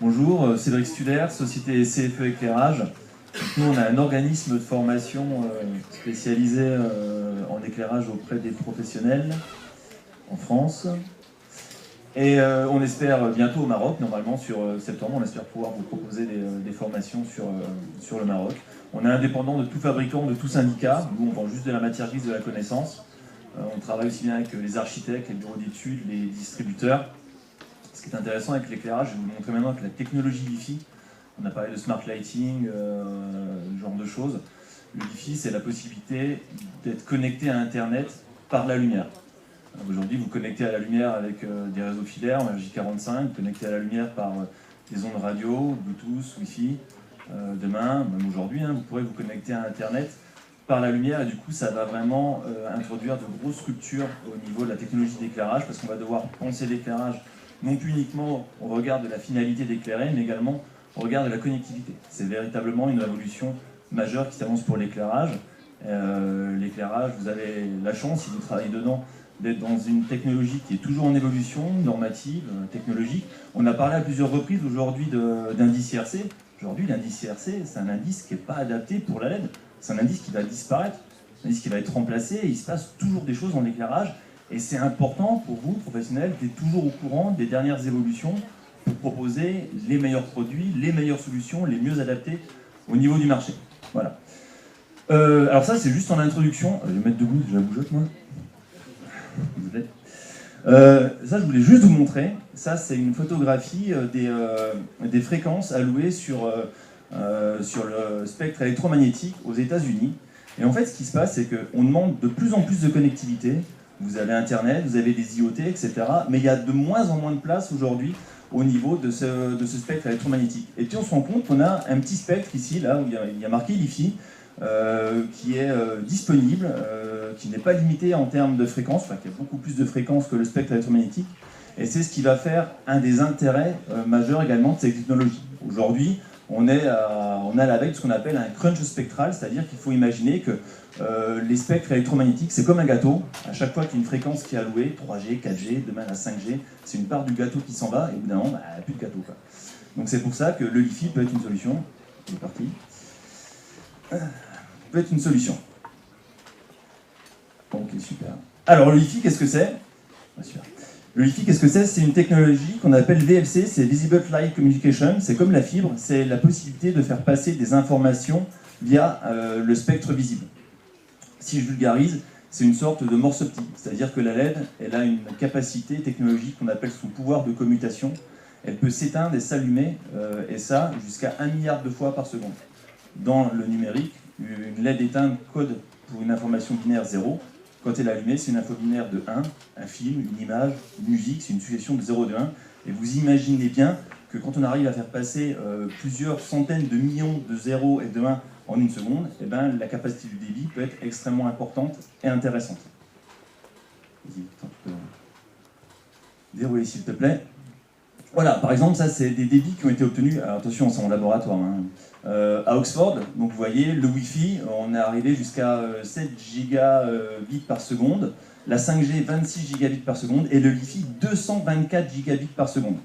Bonjour, Cédric Studer, société CFE Éclairage. Nous, on a un organisme de formation spécialisé en éclairage auprès des professionnels en France. Et on espère bientôt au Maroc, normalement sur septembre, on espère pouvoir vous proposer des formations sur le Maroc. On est indépendant de tout fabricant, de tout syndicat. Nous, on vend juste de la matière grise, de la connaissance. On travaille aussi bien avec les architectes, les bureaux d'études, les distributeurs. Ce qui est intéressant avec l'éclairage, je vais vous montrer maintenant que la technologie Wi-Fi, on a parlé de smart lighting, ce genre de choses. Le Wi-Fi, c'est la possibilité d'être connecté à Internet par la lumière. Aujourd'hui, vous connectez à la lumière avec des réseaux filaires, en J45, vous connectez à la lumière par des ondes radio, Bluetooth, Wi-Fi. Demain, même aujourd'hui, vous pourrez vous connecter à Internet par la lumière et du coup, ça va vraiment introduire de grosses ruptures au niveau de la technologie d'éclairage parce qu'on va devoir penser l'éclairage non plus uniquement au regard de la finalité d'éclairer, mais également au regard de la connectivité. C'est véritablement une révolution majeure qui s'avance pour l'éclairage. L'éclairage, vous avez la chance, si vous travaillez dedans, d'être dans une technologie qui est toujours en évolution, normative, technologique. On a parlé à plusieurs reprises aujourd'hui d'indice IRC. Aujourd'hui, l'indice IRC, c'est un indice qui n'est pas adapté pour la LED. C'est un indice qui va disparaître, un indice qui va être remplacé, et il se passe toujours des choses dans l'éclairage. Et c'est important pour vous, professionnels, d'être toujours au courant des dernières évolutions pour proposer les meilleurs produits, les meilleures solutions, les mieux adaptées au niveau du marché. Voilà. Alors ça, c'est juste en introduction. Je vais me mettre debout, je la bougeotte, moi. Ça, je voulais juste vous montrer. Ça, c'est une photographie des fréquences allouées sur le spectre électromagnétique aux États-Unis. Et en fait, ce qui se passe, c'est qu'on demande de plus en plus de connectivité. Vous avez Internet, vous avez des IoT, etc. Mais il y a de moins en moins de place aujourd'hui au niveau de ce spectre électromagnétique. Et puis on se rend compte qu'on a un petit spectre ici, là, où il y a marqué LiFi, qui est disponible, qui n'est pas limité en termes de fréquence, enfin qui a beaucoup plus de fréquences que le spectre électromagnétique. Et c'est ce qui va faire un des intérêts majeurs également de ces technologies. Aujourd'hui, on est à la veille de ce qu'on appelle un crunch spectral, c'est-à-dire qu'il faut imaginer que les spectres électromagnétiques, c'est comme un gâteau. À chaque fois qu'il y a une fréquence qui est allouée, 3G, 4G, demain la 5G, c'est une part du gâteau qui s'en va, et au bout d'un moment, il n'y a plus de gâteau, quoi. Donc c'est pour ça que le Wi-Fi peut être une solution. C'est parti. Peut être une solution. Ok, super. Alors le Wi-Fi, qu'est-ce que c'est? Le Wi-Fi, qu'est-ce que c'est? C'est une technologie qu'on appelle VLC, c'est Visible Light Communication. C'est comme la fibre, c'est la possibilité de faire passer des informations via le spectre visible. Si je vulgarise, c'est une sorte de morse optique, c'est-à-dire que la LED, elle a une capacité technologique qu'on appelle son pouvoir de commutation. Elle peut s'éteindre et s'allumer, et ça jusqu'à 1 milliard de fois par seconde. Dans le numérique, une LED éteinte code pour une information binaire 0. Quand elle est allumée, c'est une info binaire de 1, un film, une image, une musique, c'est une suggestion de 0 et de 1. Et vous imaginez bien que quand on arrive à faire passer plusieurs centaines de millions de 0 et de 1 en une seconde, eh ben, la capacité du débit peut être extrêmement importante et intéressante. Vas-y, attends, tu peux dérouler s'il te plaît. Voilà, par exemple, ça c'est des débits qui ont été obtenus, alors attention, c'est en laboratoire, à Oxford. Donc vous voyez, le Wi-Fi, on est arrivé jusqu'à 7 gigabits par seconde, la 5G 26 gigabits par seconde, et le Wi-Fi 224 gigabits par seconde.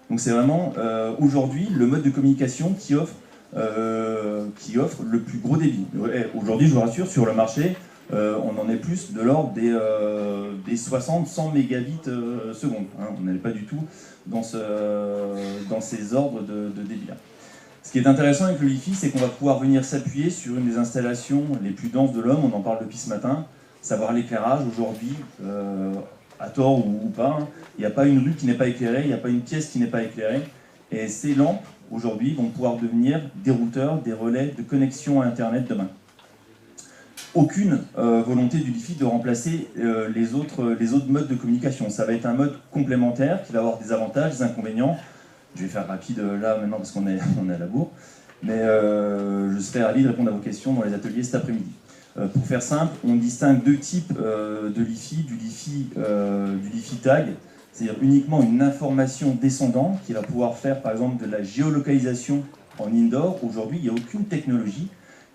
Donc c'est vraiment aujourd'hui le mode de communication qui offre le plus gros débit. Aujourd'hui, je vous rassure, sur le marché, on en est plus de l'ordre des 60-100 mégabits seconde. On n'est pas du tout dans ces ordres de débit-là. Ce qui est intéressant avec le Wi-Fi, c'est qu'on va pouvoir venir s'appuyer sur une des installations les plus denses de l'homme, on en parle depuis ce matin, savoir l'éclairage. Aujourd'hui, à tort ou pas, il n'y a pas une rue qui n'est pas éclairée, il n'y a pas une pièce qui n'est pas éclairée. Et ces lampes, aujourd'hui, vont pouvoir devenir des routeurs, des relais de connexion à Internet demain. Aucune volonté du Wi-Fi de remplacer les autres modes de communication. Ça va être un mode complémentaire qui va avoir des avantages, des inconvénients. Je vais faire rapide là maintenant parce qu'on est à la bourre. Mais je serai ravi de répondre à vos questions dans les ateliers cet après-midi. Pour faire simple, on distingue deux types de Wi-Fi, du Wi-Fi tag, c'est-à-dire uniquement une information descendante qui va pouvoir faire par exemple de la géolocalisation en indoor. Aujourd'hui, il n'y a aucune technologie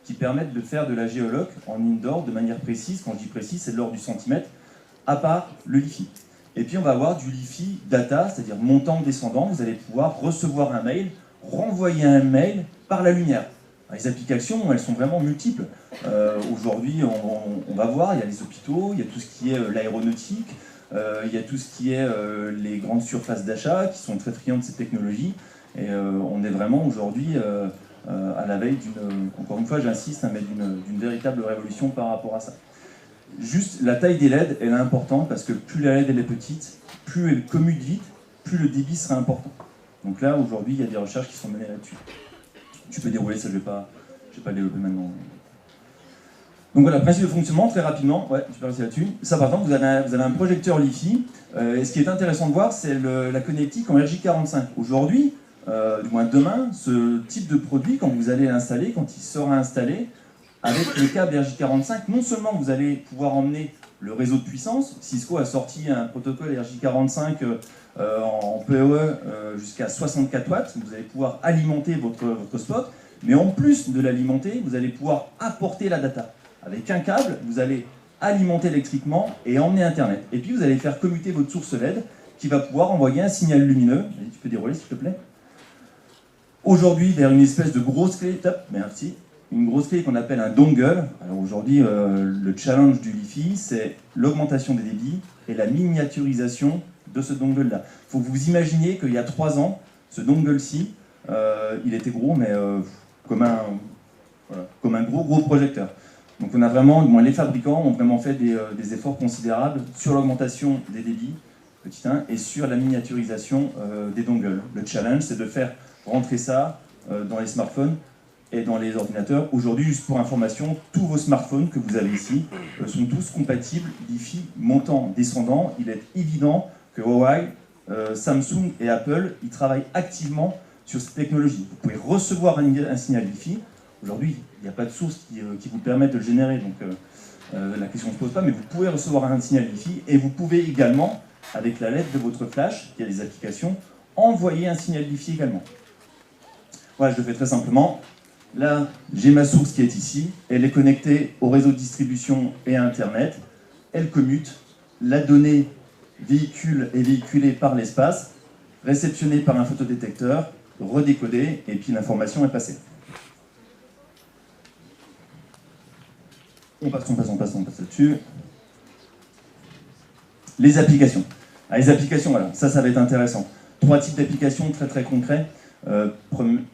qui permette de faire de la géoloc en indoor de manière précise. Quand je dis précise, c'est de l'ordre du centimètre, à part le Wi-Fi. Et puis on va avoir du Li-Fi data, c'est-à-dire montant, descendant. Vous allez pouvoir recevoir un mail, renvoyer un mail par la lumière. Les applications, elles sont vraiment multiples. Aujourd'hui, on va voir, il y a les hôpitaux, il y a tout ce qui est l'aéronautique, il y a tout ce qui est les grandes surfaces d'achat qui sont très friands de ces technologies. Et on est vraiment aujourd'hui à la veille d'une, encore une fois j'insiste, mais d'une véritable révolution par rapport à ça. Juste la taille des LED, elle est importante parce que plus la LED elle est petite, plus elle commute vite, plus le débit sera important. Donc là, aujourd'hui, il y a des recherches qui sont menées là-dessus. Tu peux dérouler, ça je vais pas développer maintenant. Donc voilà, principe de fonctionnement, très rapidement, ouais, je peux rester là-dessus. Ça par exemple, vous avez un projecteur Li-Fi, et ce qui est intéressant de voir, c'est la connectique en RJ45. Aujourd'hui, du moins demain, ce type de produit, quand vous allez l'installer, quand il sera installé, avec le câble RJ45, non seulement vous allez pouvoir emmener le réseau de puissance, Cisco a sorti un protocole RJ45 en PoE jusqu'à 64 watts, vous allez pouvoir alimenter votre spot, mais en plus de l'alimenter, vous allez pouvoir apporter la data. Avec un câble, vous allez alimenter électriquement et emmener Internet. Et puis vous allez faire commuter votre source LED qui va pouvoir envoyer un signal lumineux. Tu peux dérouler s'il te plaît. Aujourd'hui, vers une espèce de grosse clé, merci, une grosse clé qu'on appelle un dongle. Alors aujourd'hui, le challenge du Li-Fi, c'est l'augmentation des débits et la miniaturisation de ce dongle-là. Il faut que vous imaginiez qu'il y a 3 ans, ce dongle-ci, il était gros, mais comme un gros projecteur. Donc on a vraiment, du moins les fabricants ont vraiment fait des efforts considérables sur l'augmentation des débits, petit 1, et sur la miniaturisation des dongles. Le challenge, c'est de faire rentrer ça dans les smartphones et dans les ordinateurs. Aujourd'hui, juste pour information, tous vos smartphones que vous avez ici sont tous compatibles Li-Fi montant, descendant. Il est évident que Huawei, Samsung et Apple, ils travaillent activement sur cette technologie. Vous pouvez recevoir un signal Wi-Fi. Aujourd'hui, il n'y a pas de source qui vous permette de le générer, donc la question ne se pose pas, mais vous pouvez recevoir un signal Wi-Fi et vous pouvez également, avec la LED de votre flash, qui a des applications, envoyer un signal Wi-Fi également. Voilà, je le fais très simplement. Là, j'ai ma source qui est ici, elle est connectée au réseau de distribution et à Internet, elle commute, la donnée est véhiculée par l'espace, réceptionnée par un photodétecteur, redécodée, et puis l'information est passée. On passe là-dessus. Les applications. Ah, les applications, voilà, ça va être intéressant. 3 types d'applications très concrets.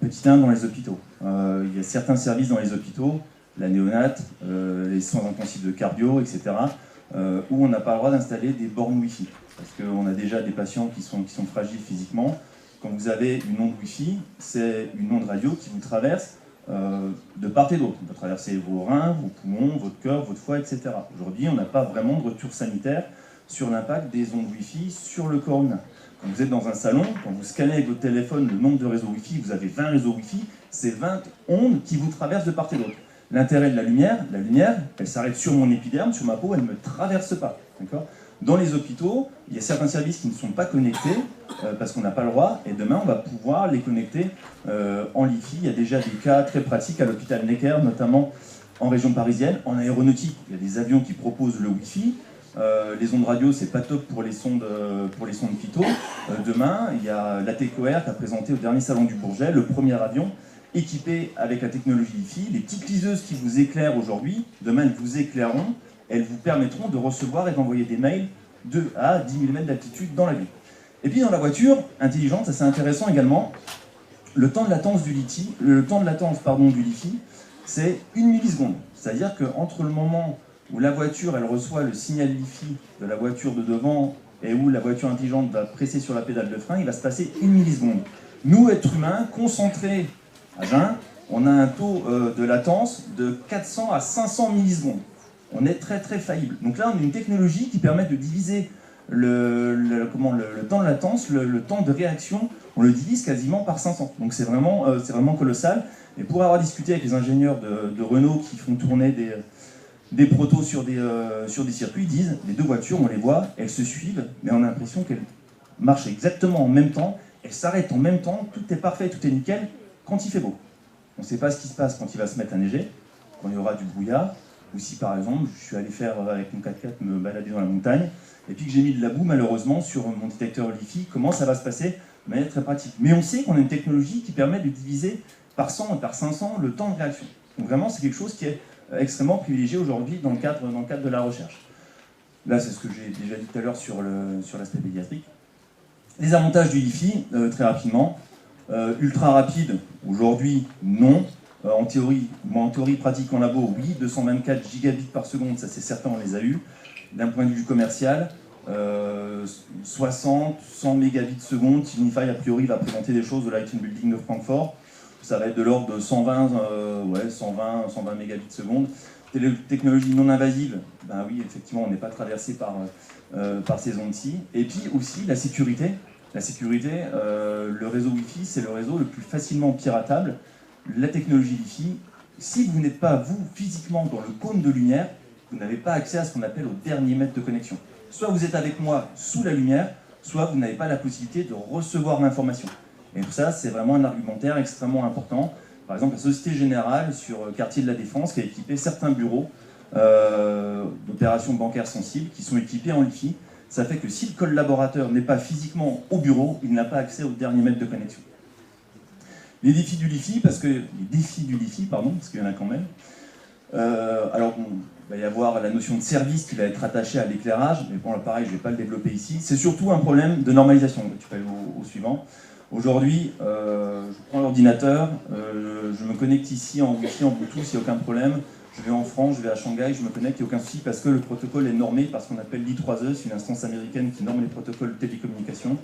Petit 1 dans les hôpitaux. Il y a certains services dans les hôpitaux, la néonate, les soins intensifs de cardio, etc., où on n'a pas le droit d'installer des bornes Wi-Fi. Parce qu'on a déjà des patients qui sont fragiles physiquement. Quand vous avez une onde Wi-Fi, c'est une onde radio qui vous traverse de part et d'autre. On peut traverser vos reins, vos poumons, votre cœur, votre foie, etc. Aujourd'hui, on n'a pas vraiment de retour sanitaire sur l'impact des ondes Wi-Fi sur le corps humain. Quand vous êtes dans un salon, quand vous scannez avec votre téléphone le nombre de réseaux Wi-Fi, vous avez 20 réseaux Wi-Fi, c'est 20 ondes qui vous traversent de part et d'autre. L'intérêt de la lumière, elle s'arrête sur mon épiderme, sur ma peau, elle ne me traverse pas. Dans les hôpitaux, il y a certains services qui ne sont pas connectés parce qu'on n'a pas le droit, et demain on va pouvoir les connecter en Li-Fi. Il y a déjà des cas très pratiques à l'hôpital Necker, notamment en région parisienne. En aéronautique, il y a des avions qui proposent le Wi-Fi. Les ondes radio, c'est pas top pour les sondes phyto. Demain, il y a l'ATCOR qui a présenté au dernier salon du Bourget le premier avion équipé avec la technologie Wi-Fi. Les petites liseuses qui vous éclairent aujourd'hui, demain elles vous éclaireront, elles vous permettront de recevoir et d'envoyer des mails de à 10 000 mètres d'altitude dans l'avion. Et puis dans la voiture intelligente, ça c'est intéressant également, le temps de latence du Li-Fi, c'est 1 milliseconde. C'est-à-dire qu'entre le moment où la voiture elle reçoit le signal Li-Fi de la voiture de devant et où la voiture intelligente va presser sur la pédale de frein, il va se passer 1 milliseconde. Nous, êtres humains, concentrés à jeun, on a un taux de latence de 400 à 500 millisecondes. On est très faillible. Donc là, on a une technologie qui permet de diviser le temps de latence, le temps de réaction, on le divise quasiment par 500. Donc c'est vraiment colossal. Et pour avoir discuté avec les ingénieurs de Renault qui font tourner des protos sur des circuits, ils disent, les deux voitures, on les voit, elles se suivent, mais on a l'impression qu'elles marchent exactement en même temps, elles s'arrêtent en même temps, tout est parfait, tout est nickel, quand il fait beau. On ne sait pas ce qui se passe quand il va se mettre à neiger, quand il y aura du brouillard, ou si par exemple je suis allé faire avec mon 4x4 me balader dans la montagne, et puis que j'ai mis de la boue malheureusement sur mon détecteur Li-Fi, comment ça va se passer de manière très pratique. Mais on sait qu'on a une technologie qui permet de diviser par 100 et par 500 le temps de réaction. Donc vraiment c'est quelque chose qui est extrêmement privilégié aujourd'hui dans le cadre de la recherche. Là c'est ce que j'ai déjà dit tout à l'heure sur l'aspect pédiatrique. Les avantages du Li-Fi, très rapidement, ultra rapide, aujourd'hui non. En théorie pratique en labo, oui, 224 gigabits par seconde, ça c'est certain, on les a eu. D'un point de vue commercial, 60, 100 mégabits seconde, Signify a priori va présenter des choses de Light and Building de Francfort, ça va être de l'ordre de 120 mégabits seconde. Technologie non invasive, ben oui, effectivement, on n'est pas traversé par ces ondes-ci. Et puis aussi la sécurité. La sécurité, le réseau Wi-Fi, c'est le réseau le plus facilement piratable. La technologie Wi-Fi, si vous n'êtes pas, vous, physiquement dans le cône de lumière, vous n'avez pas accès à ce qu'on appelle au dernier mètre de connexion. Soit vous êtes avec moi sous la lumière, soit vous n'avez pas la possibilité de recevoir l'information. Et tout ça, c'est vraiment un argumentaire extrêmement important. Par exemple, la Société Générale, sur Quartier de la Défense, qui a équipé certains bureaux d'opérations bancaires sensibles qui sont équipés en Wi-Fi. Ça fait que si le collaborateur n'est pas physiquement au bureau, il n'a pas accès au dernier mètre de connexion. Les défis du Li-Fi, parce qu'il y en a quand même. Alors, bon, il va y avoir la notion de service qui va être attachée à l'éclairage, mais bon, là, pareil, je ne vais pas le développer ici. C'est surtout un problème de normalisation. Tu peux aller au suivant. Aujourd'hui, je prends l'ordinateur, je me connecte ici en Wi-Fi, en Bluetooth, il n'y a aucun problème. Je vais en France, je vais à Shanghai, je me connecte, il n'y a aucun souci parce que le protocole est normé par ce qu'on appelle l'I3E, c'est une instance américaine qui norme les protocoles de télécommunication.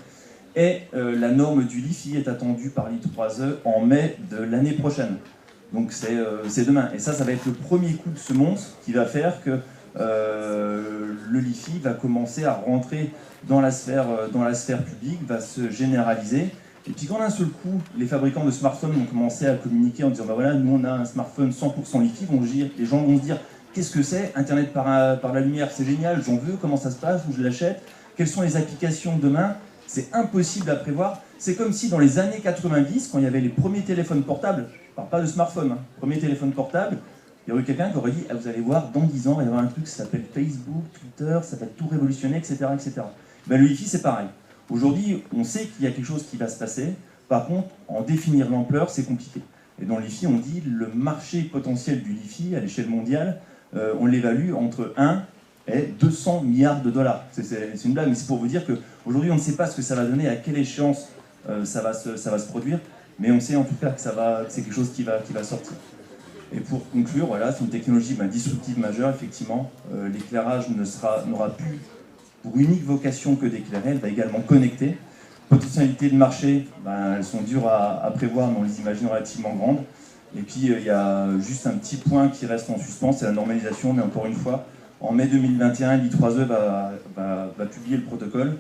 Et la norme du Li-Fi est attendue par l'I3E en mai de l'année prochaine. Donc c'est demain. Et ça va être le premier coup de semonce qui va faire que le Li-Fi va commencer à rentrer dans la sphère publique, va se généraliser. Et puis quand d'un seul coup, les fabricants de smartphones vont commencer à communiquer en disant bah voilà, nous on a un smartphone 100% Li-Fi, les gens vont se dire qu'est-ce que c'est? Internet par la lumière, c'est génial, j'en veux, comment ça se passe, où je l'achète, quelles sont les applications demain? C'est impossible à prévoir. C'est comme si dans les années 90, quand il y avait les premiers téléphones portables, je ne parle pas de smartphone, premiers téléphones portables, il y aurait quelqu'un qui aurait dit ah, vous allez voir, dans 10 ans, il va y avoir un truc qui s'appelle Facebook, Twitter, ça va tout révolutionner, etc. etc. Ben, le Wi-Fi, c'est pareil. Aujourd'hui, on sait qu'il y a quelque chose qui va se passer. Par contre, en définir l'ampleur, c'est compliqué. Et dans le Wi-Fi, on dit le marché potentiel du Wi-Fi à l'échelle mondiale, on l'évalue entre 1 et 200 milliards de dollars. C'est une blague, mais c'est pour vous dire qu'aujourd'hui, on ne sait pas ce que ça va donner, à quelle échéance ça va se produire, mais on sait en tout cas que c'est quelque chose qui va sortir. Et pour conclure, voilà, c'est une technologie disruptive majeure, effectivement. L'éclairage n'aura plus pour unique vocation que d'éclairer, elle va également connecter. Potentialités de marché, elles sont dures à prévoir, mais on les imagine relativement grandes. Et puis il y a juste un petit point qui reste en suspens, c'est la normalisation, mais encore une fois, en mai 2021, l'I3E va publier le protocole.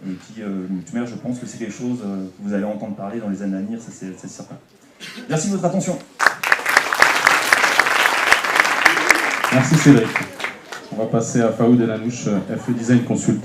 Et puis, je pense que c'est quelque chose que vous allez entendre parler dans les années à venir, ça c'est certain. Merci de votre attention. Merci Cédric. On va passer à Faoud El Anouch, FE Design Consult.